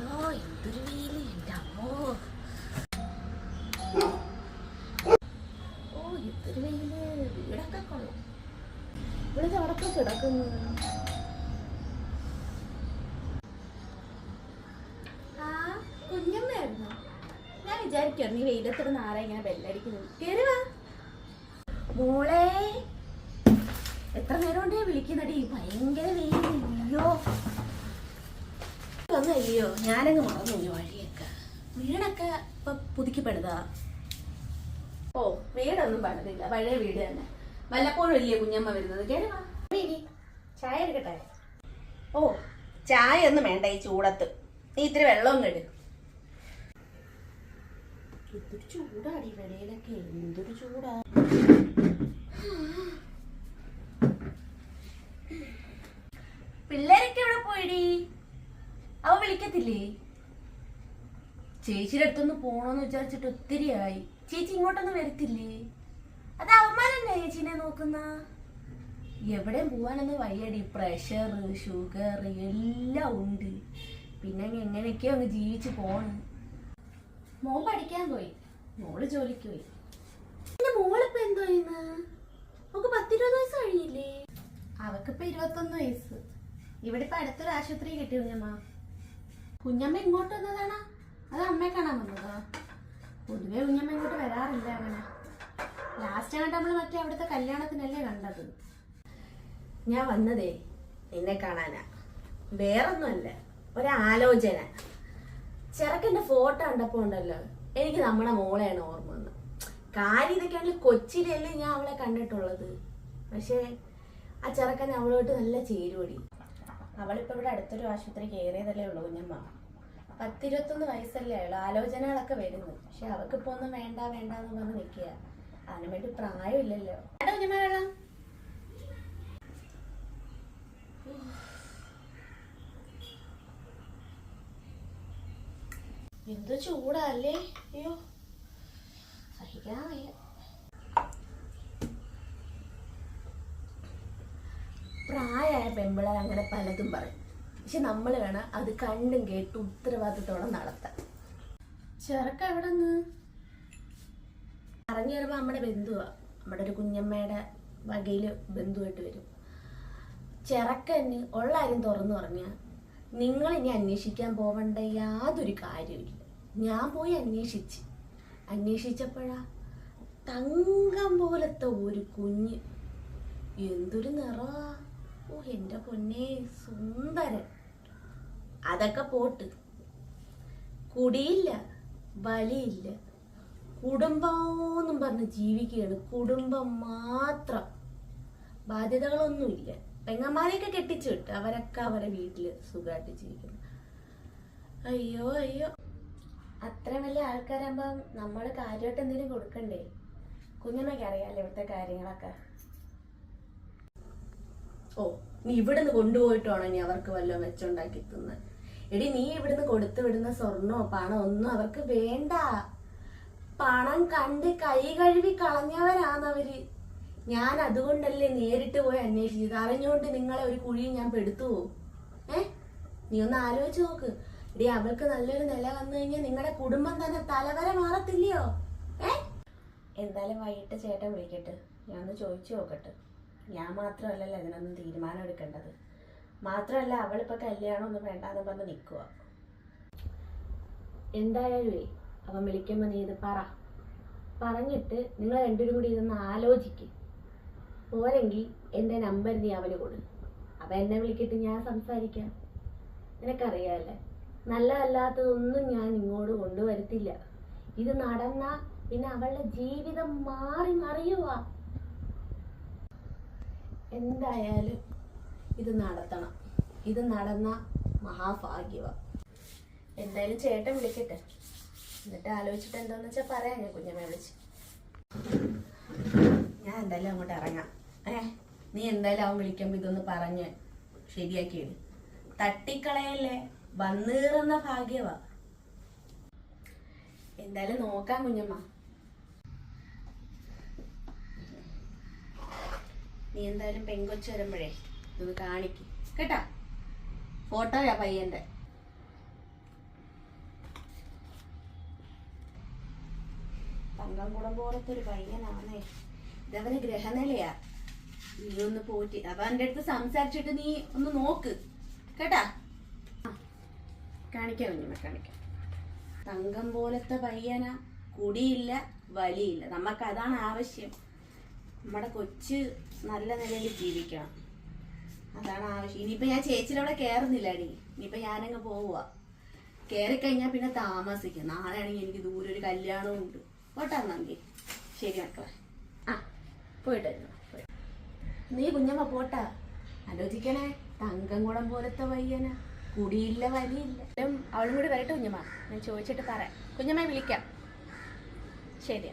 എന്തൊരു വെയില് എൻ്റെ അമ്മോ. ഓ എന്തൊരു വെയില്. വീടൊക്കെ കൊള്ളും. ഇവിടെ അവിടൊക്കെ കിടക്കുന്നു. ആ കുഞ്ഞമ്മയായിരുന്നു. ഞാൻ വിചാരിക്കും നീ വെയിലത്തിടുന്ന ആരാ ഇങ്ങനെ ബെല്ലടിക്കുന്നത്. കേറി വാ മോളെ. എത്ര നേരം കൊണ്ടേ വിളിക്കുന്നടി. ഭയങ്കര വെയില്. അയ്യോ ഒന്നല്ലയോ, ഞാനങ്ങ് മറന്നു വഴിയൊക്കെ. വീടൊക്കെ ഇപ്പൊ പുതുക്കിപ്പെടുതാ. ഓ വീടൊന്നും പണിതില്ല, പഴയ വീട് തന്നെ. വല്ലപ്പോഴും ഇല്ലേ കുഞ്ഞമ്മ വരുന്നത്. കേറി വാ. ചായ എടുക്കട്ടെ? ഓ ചായ ഒന്നും വേണ്ട ഈ ചൂടത്ത്. നീ ഇത്തിരി വെള്ളവും കേട്. എന്തൊരു ചൂടാടി വെളിയിലൊക്കെ, എന്തൊരു ചൂടാ. പിള്ളേരൊക്കെ എവിടെ പോയിടി? അവ വിളിക്കത്തില്ലേ? ചേച്ചിയുടെ അടുത്തൊന്ന് പോണോന്ന് വിചാരിച്ചിട്ട് ഒത്തിരി ആയി. ചേച്ചി ഇങ്ങോട്ടൊന്നും വരത്തില്ലേ? അത് അവന്മാരെന്നെ ചേച്ചീനെ നോക്കുന്ന. എവിടെയും പോവാനൊന്നും വയ്യടി. പ്രഷർ, ഷുഗർ എല്ലാം ഉണ്ട്. പിന്നെ എങ്ങനെയൊക്കെയോ അങ്ങ് ജീവിച്ച് പോണ്. മോൻ പഠിക്കാൻ പോയി, മോള് ജോലിക്ക് പോയി. പിന്നെ മോളിപ്പോ എന്തോ ചെയ്യുന്ന? നമുക്ക് 10-20 വയസ്സ് കഴിഞ്ഞില്ലേ? അവക്കിപ്പോ 21 വയസ്സ്. ഇവിടെ ഇപ്പൊ അടുത്തൊരു ആശുപത്രി കിട്ടി കുഞ്ഞമ്മ. കുഞ്ഞമ്മ ഇങ്ങോട്ട് വന്നതാണോ അത് അമ്മയെ കാണാൻ വന്നതോ? പൊതുവെ കുഞ്ഞമ്മ ഇങ്ങോട്ട് വരാറില്ല അങ്ങനെ. ലാസ്റ്റ് ആയിട്ട് നമ്മള് മറ്റേ അവിടുത്തെ കല്യാണത്തിനല്ലേ കണ്ടത്. ഞാൻ വന്നതേ നിന്നെ കാണാനാ, വേറൊന്നുമല്ല. ഒരാലോചന. ചെറുക്കൻ്റെ ഫോട്ടോ കണ്ടപ്പോ ഉണ്ടല്ലോ, എനിക്ക് നമ്മുടെ മോളെയാണ് ഓർമ്മ വന്നത്. കാര്യം ഇതൊക്കെയാണെങ്കിൽ കൊച്ചിയിലല്ലേ ഞാൻ അവളെ കണ്ടിട്ടുള്ളത്. പക്ഷേ ആ ചെറുക്കൻ അവളോട്ട് നല്ല ചേരുവടി. അവളിപ്പോൾ ഇവിടെ അടുത്തൊരു ആശുപത്രി കയറിയതല്ലേ ഉള്ളൂ കുഞ്ഞമ്മ. 10-21 വയസ്സല്ലേ ഉള്ളൂ. ആലോചനകളൊക്കെ വരുന്നു. പക്ഷെ അവൾക്കിപ്പോ ഒന്നും വേണ്ട വേണ്ട എന്ന് പറഞ്ഞ് നിൽക്കുക. അതിനു വേണ്ടി പ്രായമില്ലല്ലോ. കേട്ടോ കുഞ്ഞമ്മ വേണം. എന്ത് ചൂടല്ലേ. അയ്യോ സഹിക്കാൻ വയ്യ. പ്രായമായ പെമ്പിളർ അങ്ങനെ പലതും പറയും. പക്ഷെ നമ്മൾ വേണം അത് കണ്ടും കേട്ട് ഉത്തരവാദിത്തോടെ നടത്താൻ. ചെറുക്ക എവിടെ നിന്ന് ഇറങ്ങി വരുമ്പോ നമ്മുടെ ബന്ധുവാ. നമ്മുടെ ഒരു കുഞ്ഞമ്മയുടെ വകയില് ബന്ധുവായിട്ട് വരും. ചെറുക്കന് ഉള്ള കാര്യം തുറന്നു പറഞ്ഞാൽ നിങ്ങൾ ഇനി അന്വേഷിക്കാൻ പോവണ്ട യാതൊരു കാര്യമില്ല. ഞാൻ പോയി അന്വേഷിച്ചപ്പോഴാ തങ്കം പോലത്തെ ഒരു കുഞ്ഞ്. എന്തൊരു നിറവാ. ഓ എൻ്റെ പൊന്നേ, സുന്ദരൻ. അതൊക്കെ പോട്ട്, കുടിയില്ല, വലിയില്ല, കുടുംബമെന്നും പറഞ്ഞ് ജീവിക്കുകയാണ്. കുടുംബം മാത്രം, ബാധ്യതകളൊന്നുമില്ല. പെങ്ങന്മാരെയൊക്കെ കെട്ടിച്ചു വിട്ട് അവരൊക്കെ അവരെ വീട്ടില് സുഖമായിട്ട് ജീവിക്കുന്നു. അയ്യോ അയ്യോ, അത്ര വലിയ ആൾക്കാരാകുമ്പം നമ്മൾ കാര്യമായിട്ട് എന്തെങ്കിലും കൊടുക്കണ്ടേ? കുഞ്ഞമ്മയ്ക്ക് അറിയാലോ ഇവിടുത്തെ കാര്യങ്ങളൊക്കെ. ഓ നീ ഇവിടുന്ന് കൊണ്ടുപോയിട്ടാണോ ഇനി അവർക്ക് വല്ലതും വെച്ചുണ്ടാക്കി തിന്ന്? എടി നീ ഇവിടുന്ന് കൊടുത്തു വിടുന്ന സ്വർണ്ണോ പണോ ഒന്നും അവർക്ക് വേണ്ട. പണം കണ്ട് കൈ കഴുകി കളഞ്ഞവരാണവര്. ഞാൻ അതുകൊണ്ടല്ലേ നേരിട്ട് പോയി അന്വേഷിച്ചത്. അറിഞ്ഞുകൊണ്ട് നിങ്ങളെ ഒരു കുഴിയും ഞാൻ പെടുത്തുവോ? നീ ഒന്ന് ആലോചിച്ച് നോക്ക്. എടി അവൾക്ക് നല്ലൊരു നില വന്നു കഴിഞ്ഞാൽ നിങ്ങളുടെ കുടുംബം തന്നെ തലവര മാറത്തില്ലയോ? എന്തായാലും വൈകിട്ട് ചേട്ടൻ വിളിക്കട്ടെ, ഞാൻ ഒന്ന് ചോദിച്ചു നോക്കട്ടെ. ഞാൻ മാത്രമല്ലല്ലോ ഇതിനൊന്നും തീരുമാനം എടുക്കേണ്ടത്. മാത്രമല്ല അവളിപ്പോൾ കല്യാണം ഒന്നും വേണ്ടാന്ന് പറഞ്ഞ് നിൽക്കുക. എന്തായാലും അവൻ വിളിക്കുമ്പോൾ നീ ഇത് പറഞ്ഞിട്ട് നിങ്ങൾ രണ്ടുപേരും കൂടി ഇതൊന്ന് ആലോചിക്കും. പോരെങ്കിൽ എൻ്റെ നമ്പർ നീ അവന് കൊടു. അവൻ എന്നെ വിളിക്കിട്ട് ഞാൻ സംസാരിക്കാം. നിനക്കറിയാമല്ലേ, നല്ലതല്ലാത്തതൊന്നും ഞാൻ ഇങ്ങോട്ട് കൊണ്ടുവരത്തില്ല. ഇത് നടന്ന പിന്നെ അവളുടെ ജീവിതം മാറി മറിയുവാ. എന്തായാലും ഇത് നടത്തണം. ഇത് നടന്ന മഹാഭാഗ്യവാ. എന്തായാലും ചേട്ടൻ വിളിക്കട്ടെ, എന്നിട്ട് ആലോചിച്ചിട്ട് എന്താന്ന് വെച്ചാൽ പറയാം. ഞാൻ കുഞ്ഞമ്മയെ വിളിച്ച് ഞാൻ എന്തായാലും അങ്ങോട്ട് ഇറങ്ങാം. നീ എന്തായാലും അവൻ വിളിക്കുമ്പോൾ ഇതൊന്ന് പറഞ്ഞ് ശരിയാക്കിയിട്. തട്ടിക്കളയല്ലേ, വന്നീറുന്ന ഭാഗ്യവാ. എന്തായാലും നോക്കാം കുഞ്ഞമ്മ. നീ എന്തായാലും പെങ്കൊച്ച് വരുമ്പോഴേ ഇതൊന്ന് കാണിക്കും കേട്ടാ. ഫോട്ടോയാ പയ്യന്റെ. തങ്കംകുളം പോലത്തെ ഒരു പയ്യനാണേ. ഇതവന് ഗ്രഹനിലയാ. നീ ഒന്ന് പോറ്റി അപ്പൊ എന്റെ അടുത്ത് സംസാരിച്ചിട്ട് നീ ഒന്ന് നോക്ക് കേട്ടാ. കാണിക്കാം കുഞ്ഞമ്മ, കാണിക്കാം. തങ്കം പോലത്തെ പയ്യന, കുടിയില്ല വലിയില്ല. നമുക്ക് അതാണ് ആവശ്യം. നമ്മുടെ കൊച്ച് നല്ല നിലയിൽ ജീവിക്കണം, അതാണ് ആവശ്യം. ഇനിയിപ്പോ ഞാൻ ചേച്ചിയുടെ അവിടെ കയറുന്നില്ലടി. ഇനിയിപ്പോ ഞാനങ്ങ് പോവുക. കയറിക്കഴിഞ്ഞാൽ പിന്നെ താമസിക്കും. നാളെ ആണെങ്കിൽ എനിക്ക് ദൂരെ ഒരു കല്യാണവും ഉണ്ട്. പോട്ടാന്നെങ്കിൽ ശരി മക്കളെ. ആ പോയിട്ടായിരുന്നു. നീ കുഞ്ഞമ്മ പോട്ടാ. ആലോചിക്കണേ, തങ്കംകുളം പോലത്തെ പയ്യന, കുടിയില്ല വലിയില്ല. അവളും കൂടി വരട്ടെ കുഞ്ഞമ്മ, ഞാൻ ചോദിച്ചിട്ട് പറയാം. കുഞ്ഞമ്മയെ വിളിക്കാം. ശരി.